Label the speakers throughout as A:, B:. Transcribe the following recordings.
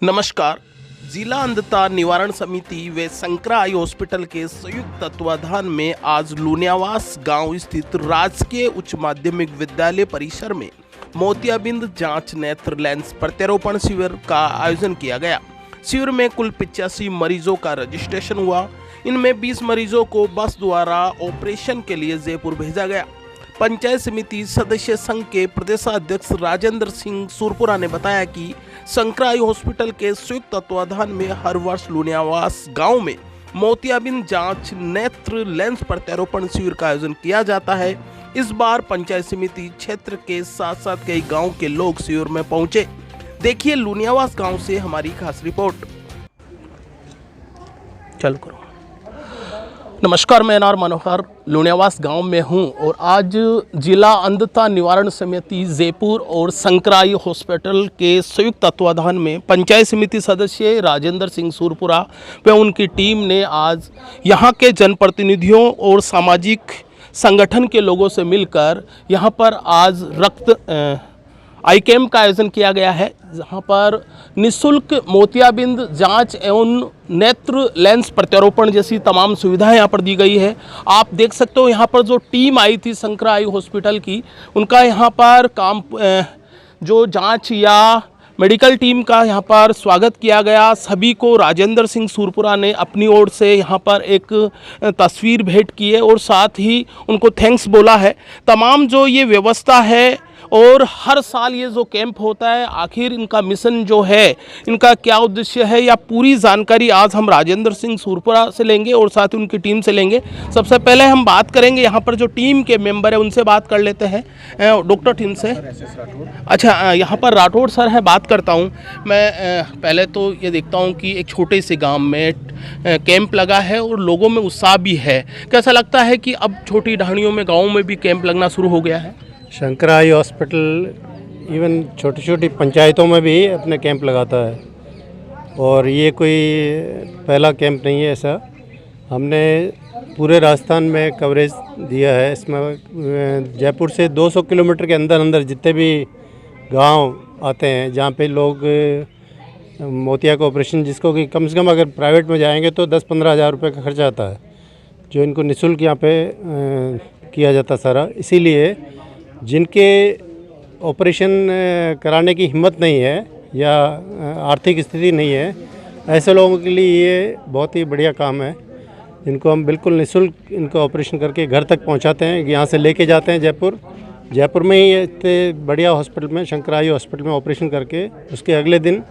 A: नमस्कार। जिला अंधता निवारण समिति व शंकरा आई हॉस्पिटल के संयुक्त तत्वाधान में आज लुनियावास गांव स्थित राजकीय उच्च माध्यमिक विद्यालय परिसर में मोतियाबिंद जांच नेत्र लेंस प्रत्यारोपण शिविर का आयोजन किया गया। शिविर में कुल 85 मरीजों का रजिस्ट्रेशन हुआ। इनमें 20 मरीजों को बस द्वारा ऑपरेशन के लिए जयपुर भेजा गया। पंचायत समिति सदस्य संघ के प्रदेशाध्यक्ष राजेंद्र सिंह सुरपुरा ने बताया कि शंकरा आई हॉस्पिटल के संयुक्त तत्वाधान में हर वर्ष लुनियावास गांव में मोतियाबिंद जांच नेत्र लेंस प्रत्यारोपण शिविर का आयोजन किया जाता है। इस बार पंचायत समिति क्षेत्र के साथ साथ कई गांव के लोग शिविर में पहुंचे। देखिए लुनियावास गांव से हमारी खास रिपोर्ट। चल करो। नमस्कार, मैं एनआर मनोहर लुनियावास गांव में हूं और आज जिला अंधता निवारण समिति जयपुर और शंकरा आई हॉस्पिटल के संयुक्त तत्वाधान में पंचायत समिति सदस्य राजेंद्र सिंह सुरपुरा व उनकी टीम ने आज यहां के जनप्रतिनिधियों और सामाजिक संगठन के लोगों से मिलकर यहां पर आज रक्त आई कैम्प का आयोजन किया गया है, जहां पर निःशुल्क मोतियाबिंद जांच एवं नेत्र लेंस प्रत्यारोपण जैसी तमाम सुविधाएं यहां पर दी गई है। आप देख सकते हो यहां पर जो टीम आई थी शंकरा आई हॉस्पिटल की, उनका यहां पर काम जो जांच या मेडिकल टीम का यहाँ पर स्वागत किया गया। सभी को राजेंद्र सिंह सुरपुरा ने अपनी ओर से यहाँ पर एक तस्वीर भेंट की है और साथ ही उनको थैंक्स बोला है। तमाम जो ये व्यवस्था है और हर साल ये जो कैंप होता है, आखिर इनका मिशन जो है, इनका क्या उद्देश्य है, या पूरी जानकारी आज हम राजेंद्र सिंह सुरपुरा से लेंगे और साथ ही उनकी टीम से लेंगे। सबसे पहले हम बात करेंगे यहाँ पर जो टीम के मेंबर है उनसे बात कर लेते हैं। डॉक्टर टीम से अच्छा, यहाँ पर राठौड़ सर है, बात करता हूँ मैं। पहले तो ये देखता हूँ कि एक छोटे से गाँव में कैंप लगा है और लोगों में उत्साह भी है। कैसा लगता है कि अब छोटी ढाणियों में, गाँव में भी कैंप लगना शुरू हो गया है?
B: शंकरा आई हॉस्पिटल इवन छोटी छोटी पंचायतों में भी अपने कैंप लगाता है और ये कोई पहला कैंप नहीं है ऐसा। हमने पूरे राजस्थान में कवरेज दिया है। इसमें जयपुर से 200 किलोमीटर के अंदर अंदर जितने भी गांव आते हैं जहां पे लोग मोतिया का ऑपरेशन, जिसको कि कम से कम अगर प्राइवेट में जाएंगे तो 10-15 हज़ार रुपये का खर्चा आता है, जो इनको निःशुल्क यहाँ पे किया जाता सारा। इसीलिए जिनके ऑपरेशन कराने की हिम्मत नहीं है या आर्थिक स्थिति नहीं है, ऐसे लोगों के लिए ये बहुत ही बढ़िया काम है। इनको हम बिल्कुल निःशुल्क इनको ऑपरेशन करके घर तक पहुंचाते हैं। यहाँ से लेके जाते हैं जयपुर में ही इतने बढ़िया हॉस्पिटल में, शंकरा आई हॉस्पिटल में ऑपरेशन करके उसके अगले दिन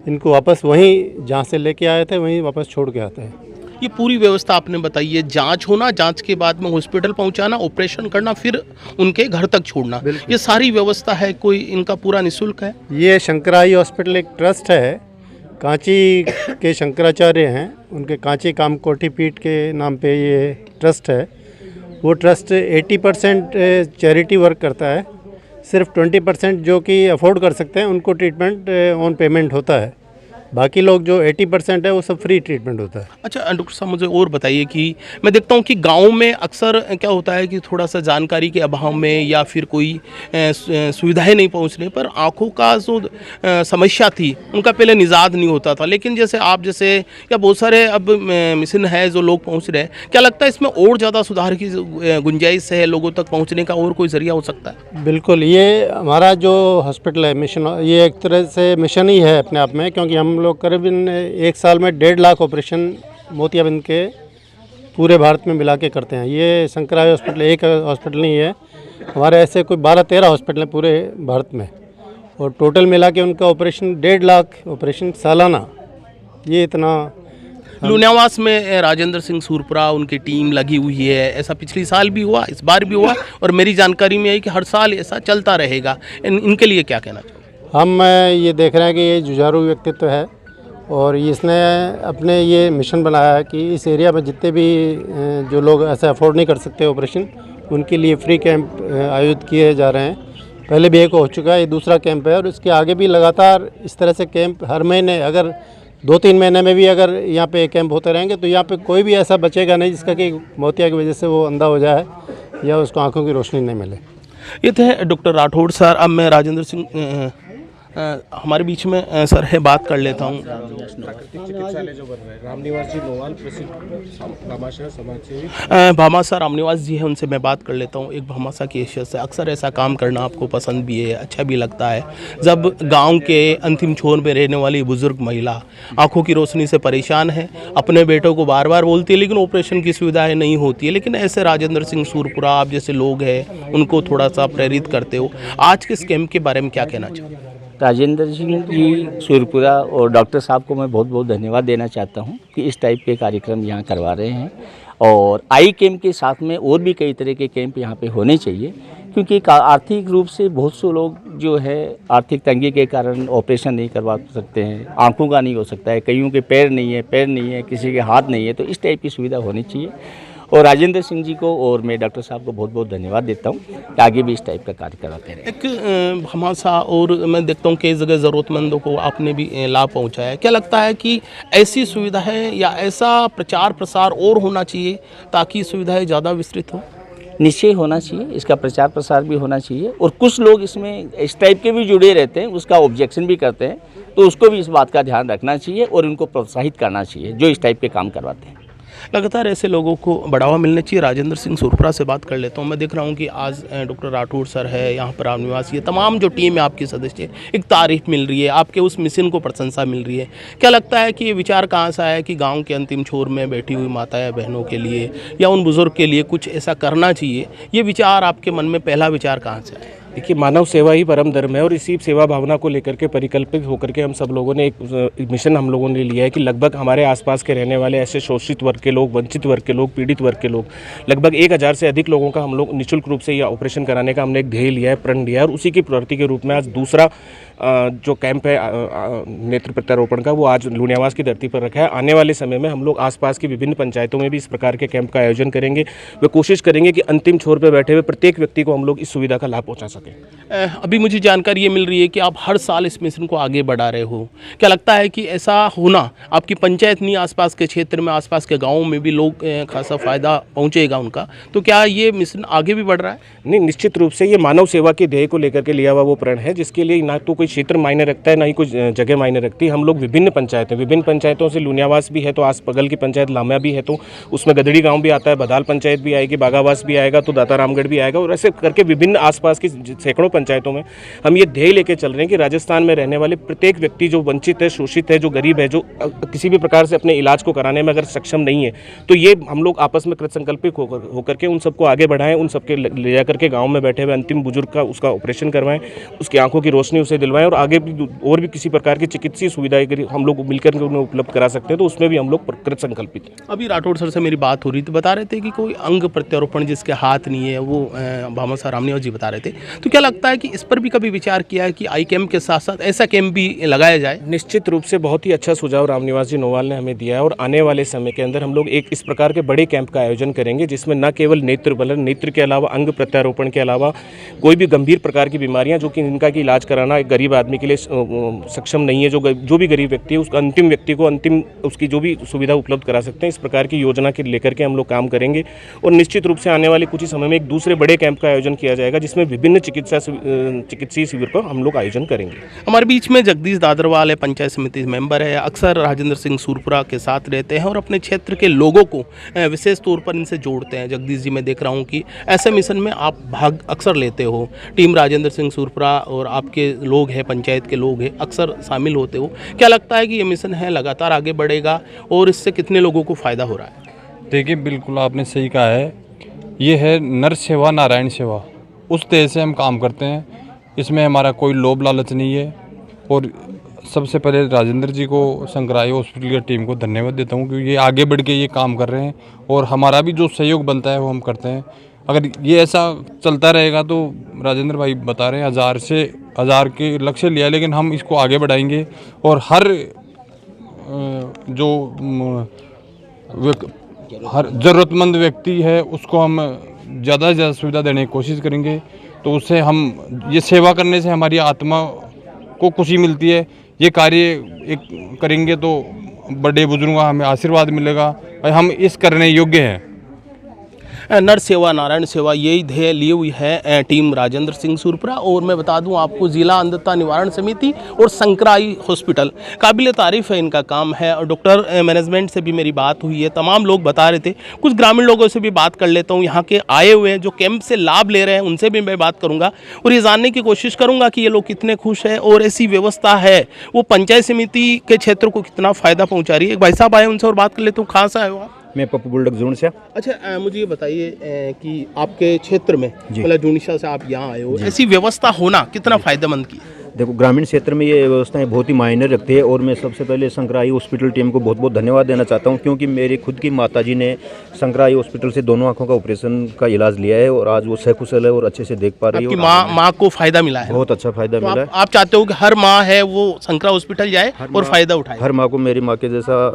B: इनको वापस वहीं जहाँ से लेके आए थे वहीं वापस छोड़ के आते हैं।
A: ये पूरी व्यवस्था आपने बताई है, जांच होना, जांच के बाद में हॉस्पिटल पहुंचाना, ऑपरेशन करना, फिर उनके घर तक छोड़ना, ये सारी व्यवस्था है, कोई इनका पूरा निःशुल्क है?
B: ये शंकरा आई हॉस्पिटल एक ट्रस्ट है, कांची के शंकराचार्य हैं, उनके कांची कामकोटी पीठ के नाम पे ये ट्रस्ट है। वो ट्रस्ट 80% चैरिटी वर्क करता है। सिर्फ 20% जो कि अफोर्ड कर सकते हैं उनको ट्रीटमेंट ऑन पेमेंट होता है। बाकी लोग जो 80% है वो सब फ्री ट्रीटमेंट होता है।
A: अच्छा डॉक्टर साहब, मुझे और बताइए कि मैं देखता हूँ कि गांव में अक्सर क्या होता है कि थोड़ा सा जानकारी के अभाव में या फिर कोई सुविधाएं नहीं पहुँचने पर आँखों का जो समस्या थी उनका पहले निजात नहीं होता था, लेकिन जैसे आप जैसे या बहुत सारे अब मिशन है जो लोग पहुँच रहे हैं, क्या लगता है इसमें और ज़्यादा सुधार की गुंजाइश है? लोगों तक पहुँचने का और कोई जरिया हो सकता है?
B: बिल्कुल, ये हमारा जो हॉस्पिटल है मिशन, ये एक तरह से मिशन ही है अपने आप में, क्योंकि हम लोग करीबन एक साल में 1.5 लाख ऑपरेशन मोतियाबिंद के पूरे भारत में मिला के करते हैं। ये शंकरा आई हॉस्पिटल एक हॉस्पिटल नहीं है, हमारे ऐसे कोई 12-13 हॉस्पिटल हैं पूरे भारत में, और टोटल मिला के उनका ऑपरेशन 1.5 लाख ऑपरेशन सालाना। ये इतना
A: लुनियावास में राजेंद्र सिंह सुरपुरा उनकी टीम लगी हुई है। ऐसा पिछले साल भी हुआ, इस बार भी हुआ, और मेरी जानकारी में है कि हर साल ऐसा चलता रहेगा। इनके लिए क्या कहना चाहिए?
B: हम ये देख रहे हैं कि ये जुझारू व्यक्तित्व है और इसने अपने ये मिशन बनाया है कि इस एरिया में जितने भी जो लोग ऐसे अफोर्ड नहीं कर सकते ऑपरेशन, उनके लिए फ्री कैंप आयोजित किए जा रहे हैं। पहले भी एक हो चुका है, ये दूसरा कैंप है और इसके आगे भी लगातार इस तरह से कैंप हर महीने, अगर 2-3 महीने में भी अगर यहाँ पे कैंप होते रहेंगे तो यहाँ पे कोई भी ऐसा बचेगा नहीं जिसका कि मोतिया की वजह से वो अंधा हो जाए या उसको आँखों की रोशनी नहीं मिले।
A: ये थे डॉक्टर राठौड़ सर। अब मैं राजेंद्र सिंह हमारे बीच में सर है, बात कर लेता हूँ।
C: प्राकृतिक चिकित्सालय जो बन रहा है, रामनिवास जी नोवाल प्रसिद्ध भामाशाह समाज सेवी।
A: भामाशाह रामनिवास जी है, उनसे मैं बात कर लेता हूँ। एक भामाशाह की हैसियत से अक्सर ऐसा काम करना आपको पसंद भी है, अच्छा भी लगता है, जब गांव के अंतिम छोर में रहने वाली बुजुर्ग महिला आंखों की रोशनी से परेशान है, अपने बेटों को बार बार बोलती है लेकिन ऑपरेशन की सुविधाएं नहीं होती है, लेकिन ऐसे राजेंद्र सिंह सूरपुरा आप जैसे लोग हैं उनको थोड़ा सा प्रेरित करते हो। आज के इस कैंप के बारे में क्या कहना चाहोगे?
D: राजेंद्र सिंह जी सूरपुरा और डॉक्टर साहब को मैं बहुत बहुत धन्यवाद देना चाहता हूं कि इस टाइप के कार्यक्रम यहां करवा रहे हैं, और आई कैंप के साथ में और भी कई तरह के कैंप यहां पे होने चाहिए, क्योंकि आर्थिक रूप से बहुत से लोग जो है आर्थिक तंगी के कारण ऑपरेशन नहीं करवा सकते हैं, आंखों का नहीं हो सकता है, कईयों के पैर नहीं है, किसी के हाथ नहीं है, तो इस टाइप की सुविधा होनी चाहिए। और राजेंद्र सिंह जी को और मैं डॉक्टर साहब को बहुत बहुत धन्यवाद देता हूँ कि आगे भी इस टाइप का कार्य कराते रहें।
A: एक भामाशाह, और मैं देखता हूँ कई जगह ज़रूरतमंदों को आपने भी लाभ पहुँचाया है। क्या लगता है कि ऐसी सुविधाएं या ऐसा प्रचार प्रसार और होना चाहिए ताकि सुविधाएं ज़्यादा विस्तृत हो?
D: निश्चय होना चाहिए, इसका प्रचार प्रसार भी होना चाहिए, और कुछ लोग इसमें इस टाइप के भी जुड़े रहते हैं, उसका ऑब्जेक्शन भी करते हैं, तो उसको भी इस बात का ध्यान रखना चाहिए और उनको प्रोत्साहित करना चाहिए जो इस टाइप के काम करवाते हैं।
A: लगातार ऐसे लोगों को बढ़ावा मिलना चाहिए। राजेंद्र सिंह सूरपुरा से बात कर लेता हूँ। मैं देख रहा हूँ कि आज डॉक्टर राठौड़ सर है यहाँ पर, रामनिवास, ये तमाम जो टीम है आपकी सदस्य, एक तारीफ मिल रही है, आपके उस मिशन को प्रशंसा मिल रही है। क्या लगता है कि ये विचार कहाँ से आया कि गांव के अंतिम छोर में बैठी हुई माताएं बहनों के लिए या उन बुजुर्ग के लिए कुछ ऐसा करना चाहिए? ये विचार आपके मन में पहला विचार कहाँ से आया?
C: देखिए, मानव सेवा ही परम धर्म है, और इसी सेवा भावना को लेकर के परिकल्पित होकर के हम सब लोगों ने एक मिशन हम लोगों ने लिया है कि लगभग हमारे आसपास के रहने वाले ऐसे शोषित वर्ग के लोग, वंचित वर्ग के लोग, पीड़ित वर्ग के लोग, लगभग 1000 से अधिक लोगों का हम लोग निःशुल्क रूप से यह ऑपरेशन कराने का हमने एक ध्येय लिया है, प्रण लिया है, और उसी की प्रवृत्ति के रूप में आज दूसरा जो कैंप है नेत्र प्रत्यारोपण का, वो आज लुणियावास की धरती पर रखा है। आने वाले समय में हम लोग आसपास की विभिन्न पंचायतों में भी इस प्रकार के कैंप का आयोजन करेंगे। वे कोशिश करेंगे कि अंतिम छोर पर बैठे हुए प्रत्येक व्यक्ति को हम लोग इस सुविधा का लाभ पहुंचा सकें।
A: अभी मुझे जानकारी ये मिल रही है कि आप हर साल इस मिशन को आगे बढ़ा रहे हो। क्या लगता है कि ऐसा होना आपकी पंचायत नहीं, आसपास के क्षेत्र में, आसपास के गाँवों में भी लोग खासा फ़ायदा पहुँचेगा उनका, तो क्या ये मिशन आगे भी बढ़ रहा है?
C: नहीं, निश्चित रूप से ये मानव सेवा के ध्येय को लेकर के लिया हुआ वो प्रण है, जिसके लिए ना तो कोई क्षेत्र मायने रखता है, ना ही कोई जगह मायने रखती है। हम लोग विभिन्न पंचायतों से लुणियावास भी है, तो आस बगल की पंचायत लामिया भी है, तो उसमें गदड़ी गांव भी आता है, बदाल पंचायत भी आएगी, बागावास भी आएगा, तो दाता रामगढ़ भी आएगा, और ऐसे करके विभिन्न आसपास की सैकड़ों पंचायतों में हम ये ध्येय लेके चल रहे हैं कि राजस्थान में रहने वाले प्रत्येक व्यक्ति जो वंचित है, शोषित है, जो गरीब है, जो किसी भी प्रकार से अपने इलाज को कराने में अगर सक्षम नहीं है, तो ये हम लोग आपस में कृतसंकल्पित होकर के उन सबको आगे बढ़ाएं, उन सबके ले जाकर के गाँव में बैठे हुए अंतिम बुजुर्ग का उसका ऑपरेशन करवाएं, उसकी आंखों की रोशनी उसे दिलवाएं, और आगे और भी किसी प्रकार की चिकित्सीय सुविधाएं अगर हम लोग मिलकर उन्हें उपलब्ध करा सकते हैं, तो उसमें भी हम लोग कृत संकल्पित हैं।
A: अभी राठौड़ सर से मेरी बात हो रही थी, बता रहे थे कि कोई अंग प्रत्यारोपण जिसके हाथ नहीं है, वो भामाशाह रामनिवास जी बता रहे थे, तो क्या लगता है कि इस पर भी कभी विचार किया है कि आई कैंप के साथ साथ ऐसा कैंप भी लगाया जाए?
C: निश्चित रूप से बहुत ही अच्छा सुझाव रामनिवास जी नोवाल ने हमें दिया है, और आने वाले समय के अंदर हम लोग एक इस प्रकार के बड़े कैंप का आयोजन करेंगे, जिसमें न केवल नेत्र के अलावा अंग प्रत्यारोपण के अलावा कोई भी गंभीर प्रकार की बीमारियां जो कि इनका की इलाज कराना एक गरीब आदमी के लिए सक्षम नहीं है, जो भी गरीब व्यक्ति है उसका अंतिम व्यक्ति को अंतिम उसकी जो भी सुविधा उपलब्ध करा सकते हैं, इस प्रकार की योजना के लेकर के हम लोग काम करेंगे। और निश्चित रूप से आने वाले कुछ ही समय में एक दूसरे बड़े कैंप का आयोजन किया जाएगा, जिसमें विभिन्न चिकित्सीय शिविर का हम लोग आयोजन करेंगे।
A: हमारे बीच में जगदीश दादरवाल है, पंचायत समिति मेंबर है, अक्सर राजेंद्र सिंह सूरपुरा के साथ रहते हैं और अपने क्षेत्र के लोगों को विशेष तौर पर इनसे जोड़ते हैं। जगदीश जी, मैं देख रहा हूँ कि ऐसे मिशन में आप भाग अक्सर लेते हो, टीम राजेंद्र सिंह सूरपुरा और आपके लोग हैं, पंचायत के लोग हैं, अक्सर शामिल होते हो। क्या लगता है कि ये मिशन है लगातार आगे बढ़ेगा और इससे कितने लोगों को फ़ायदा हो रहा है?
E: देखिए, बिल्कुल आपने सही कहा है, ये है नर सेवा नारायण सेवा, उस तरह से हम काम करते हैं। इसमें हमारा कोई लोभ लालच नहीं है, और सबसे पहले राजेंद्र जी को, संकराई हॉस्पिटल की टीम को धन्यवाद देता हूँ क्योंकि ये आगे बढ़ के ये काम कर रहे हैं, और हमारा भी जो सहयोग बनता है वो हम करते हैं। अगर ये ऐसा चलता रहेगा तो राजेंद्र भाई बता रहे हैं 1000 से 1000 के लक्ष्य लिया, लेकिन हम इसको आगे बढ़ाएंगे, और हर ज़रूरतमंद व्यक्ति है उसको हम ज़्यादा से ज़्यादा सुविधा देने की कोशिश करेंगे। तो उससे हम ये सेवा करने से हमारी आत्मा को खुशी मिलती है। ये कार्य एक करेंगे तो बड़े बुजुर्गों का हमें आशीर्वाद मिलेगा और हम इस करने योग्य हैं।
A: नर सेवा नारायण सेवा, यही ध्येय लिए हुई है टीम राजेंद्र सिंह सुरपुरा। और मैं बता दूं आपको, जिला अंधता निवारण समिति और संकराई हॉस्पिटल, काबिल तारीफ है इनका काम है। और डॉक्टर मैनेजमेंट से भी मेरी बात हुई है, तमाम लोग बता रहे थे। कुछ ग्रामीण लोगों से भी बात कर लेता हूँ, यहाँ के आए हुए हैं जो कैंप से लाभ ले रहे हैं, उनसे भी मैं बात करूँगा और ये जानने की कोशिश करूँगा कि ये लोग कितने खुश हैं और ऐसी व्यवस्था है वो पंचायत समिति के क्षेत्र को कितना फ़ायदा पहुँचा रही है। एक भाई साहब आए, उनसे और बात कर लेता हूँ। कहाँ से आए हो आप?
F: मैं पप्पू बुलडक जोन से।
A: अच्छा, मुझे ये बताइए कि आपके क्षेत्र में, मतलब जूनिशा से आप यहाँ आए हो, ऐसी व्यवस्था होना कितना फायदेमंद की है?
F: देखो, ग्रामीण क्षेत्र में ये व्यवस्थाएं बहुत ही मायने रखती है और मैं सबसे पहले संकराई हॉस्पिटल टीम को बहुत बहुत धन्यवाद देना चाहता हूं, क्योंकि मेरी खुद की माताजी ने संकराई हॉस्पिटल से दोनों आंखों का ऑपरेशन का इलाज लिया है और आज वो सकुशल है और अच्छे से देख पा रही है।
A: आपकी माँ को फायदा मिला है?
F: बहुत अच्छा फायदा मिला है।
A: आप चाहते हो कि हर माँ है वो संकरा हॉस्पिटल जाए और फायदा उठाए?
F: हर माँ को मेरी माँ के जैसा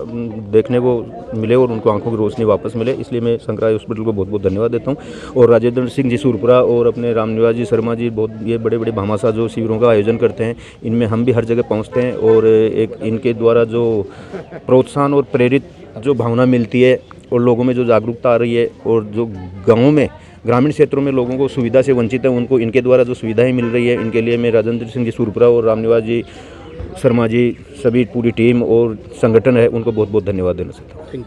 F: देखने को मिले और उनको आंखों की रोशनी वापस मिले, इसलिए मैं संकराई हॉस्पिटल को बहुत बहुत धन्यवाद देता हूँ। और राजेंद्र सिंह जी सुरपुरा और अपने रामनिवास जी शर्मा जी, बहुत ये बड़े बड़े भामाशाह जो शिविरों का आयोजन करते हैं, इनमें हम भी हर जगह पहुंचते हैं और एक इनके द्वारा जो प्रोत्साहन और प्रेरित जो भावना मिलती है और लोगों में जो जागरूकता आ रही है और जो गाँवों में, ग्रामीण क्षेत्रों में लोगों को सुविधा से वंचित है, उनको इनके द्वारा जो सुविधाएं मिल रही है, इनके लिए मैं राजेंद्र सिंह जी सुरपुरा और रामनिवास जी शर्मा जी, सभी पूरी टीम और संगठन है, उनको बहुत बहुत धन्यवाद देना चाहता हूँ।